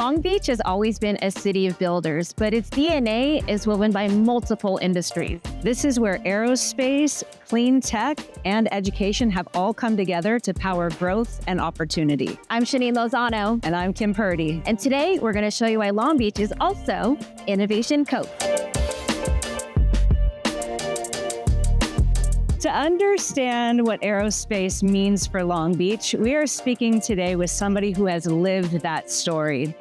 Long Beach has always been a city of builders, but its DNA is woven by multiple industries. This is where aerospace, clean tech, and education have all come together to power growth and opportunity. I'm Chenine Lozano. And I'm Kim Purdy. And today we're going to show you why Long Beach is also Innovation Coast. To understand what aerospace means for Long Beach, we are speaking today with somebody who has lived that story.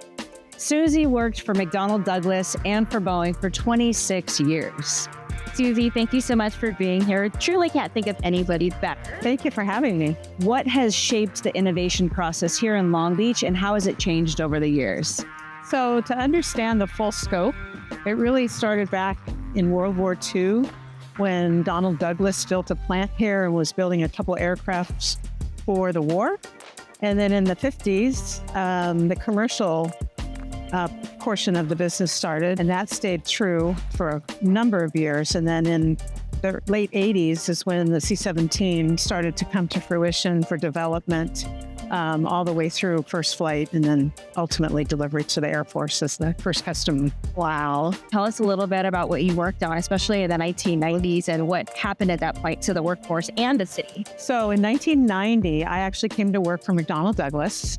Suzy worked for McDonnell Douglas and for Boeing for 26 years. Suzy, thank you so much for being here. Truly can't think of anybody better. Thank you for having me. What has shaped the innovation process here in Long Beach, and how has it changed over the years? So to understand the full scope, it really started back in World War II when Donald Douglas built a plant here and was building a couple aircrafts for the war. And then in the 50s, the commercial portion of the business started, and that stayed true for a number of years. And then in the late 80s is when the C-17 started to come to fruition for development, all the way through first flight and then ultimately delivery to the Air Force as the first custom. Wow. Tell us a little bit about what you worked on, especially in the 1990s, and what happened at that point to the workforce and the city. So in 1990, I actually came to work for McDonnell Douglas,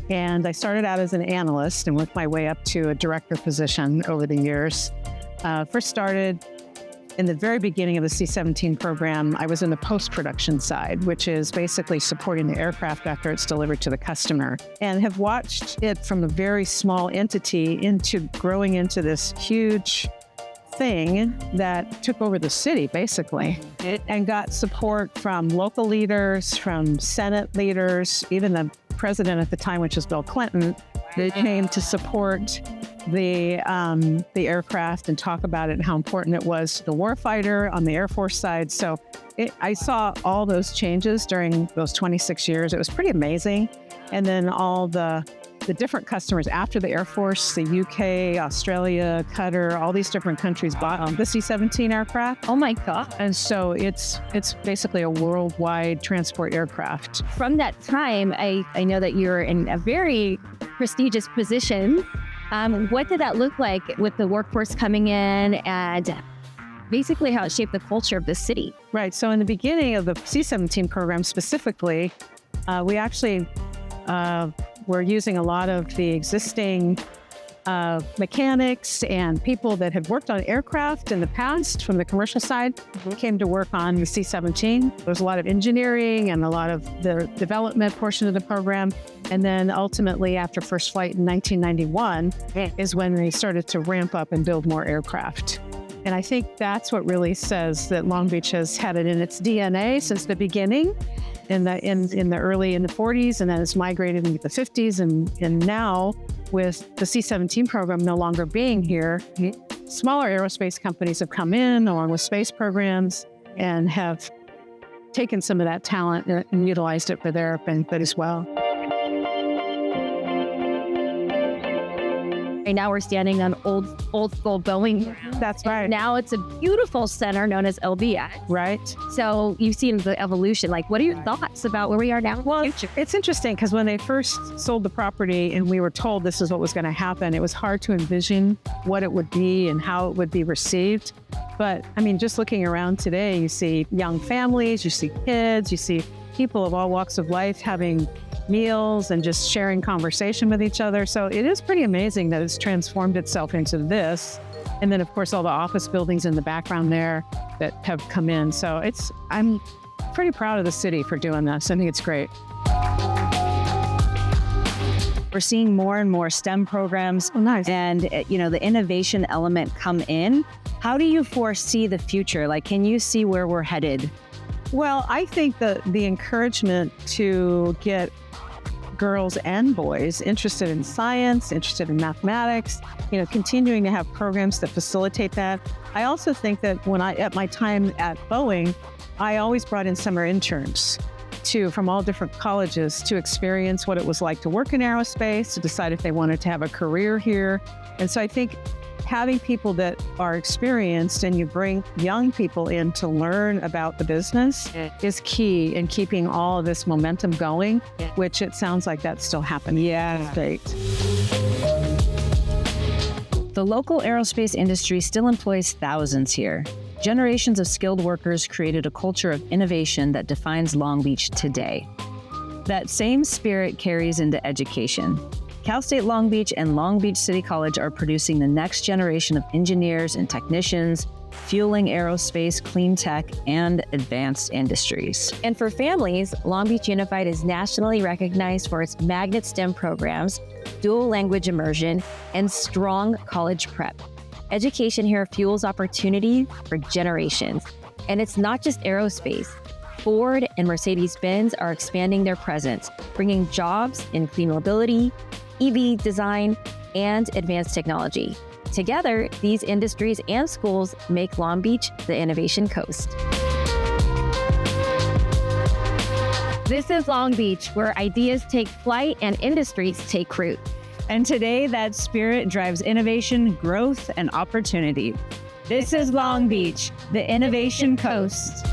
and I started out as an analyst and worked my way up to a director position over the years. First started in the very beginning of the C-17 program. I was in the post-production side, which is basically supporting the aircraft after it's delivered to the customer, and have watched it from a very small entity into growing into this huge thing that took over the city, basically, and got support from local leaders, from Senate leaders, even the president at the time, which was Bill Clinton. They came to support the aircraft and talk about it and how important it was to the warfighter on the Air Force side. So I saw all those changes during those 26 years. It was pretty amazing. And then all the different customers after the Air Force, the UK, Australia, Qatar, all these different countries bought the C-17 aircraft. Oh my God. And so it's basically a worldwide transport aircraft. From that time, I know that you're in a very prestigious position. What did that look like with the workforce coming in, and basically how it shaped the culture of the city? Right. So in the beginning of the C-17 program specifically, we actually were using a lot of the existing mechanics and people that had worked on aircraft in the past from the commercial side came to work on the C-17. There was a lot of engineering and a lot of the development portion of the program. And then ultimately after first flight in 1991 is when they started to ramp up and build more aircraft. And I think that's what really says that Long Beach has had it in its DNA since the beginning in the 40s, and then it's migrated into the 50s. And now with the C-17 program no longer being here, smaller aerospace companies have come in along with space programs and have taken some of that talent and utilized it for their benefit as well. Right now we're standing on old school Boeing. That's right. Now it's a beautiful center known as LBX. Right. So you've seen the evolution. Like, what are your thoughts about where we are now? Well, it's interesting because when they first sold the property and we were told this is what was going to happen, it was hard to envision what it would be and how it would be received. But I mean, just looking around today, you see young families, you see kids, you see people of all walks of life having meals and just sharing conversation with each other. So it is pretty amazing that it's transformed itself into this. And then of course, all the office buildings in the background there that have come in. So I'm pretty proud of the city for doing this. I think it's great. We're seeing more and more STEM programs. Oh, nice. And the innovation element come in. How do you foresee the future? Like, can you see where we're headed? Well, I think the encouragement to get girls and boys interested in science, interested in mathematics, continuing to have programs that facilitate that. I also think that at my time at Boeing, I always brought in summer interns from all different colleges to experience what it was like to work in aerospace, to decide if they wanted to have a career here. And so I think having people that are experienced and you bring young people in to learn about the business is key in keeping all of this momentum going, which it sounds like that's still happening. Yeah. Great. The local aerospace industry still employs thousands here. Generations of skilled workers created a culture of innovation that defines Long Beach today. That same spirit carries into education. Cal State Long Beach and Long Beach City College are producing the next generation of engineers and technicians, fueling aerospace, clean tech, and advanced industries. And for families, Long Beach Unified is nationally recognized for its magnet STEM programs, dual language immersion, and strong college prep. Education here fuels opportunity for generations. And it's not just aerospace. Ford and Mercedes-Benz are expanding their presence, bringing jobs in clean mobility, EV design, and advanced technology. Together, these industries and schools make Long Beach the innovation coast. This is Long Beach, where ideas take flight and industries take root. And today, that spirit drives innovation, growth, and opportunity. This is Long Beach, the innovation coast.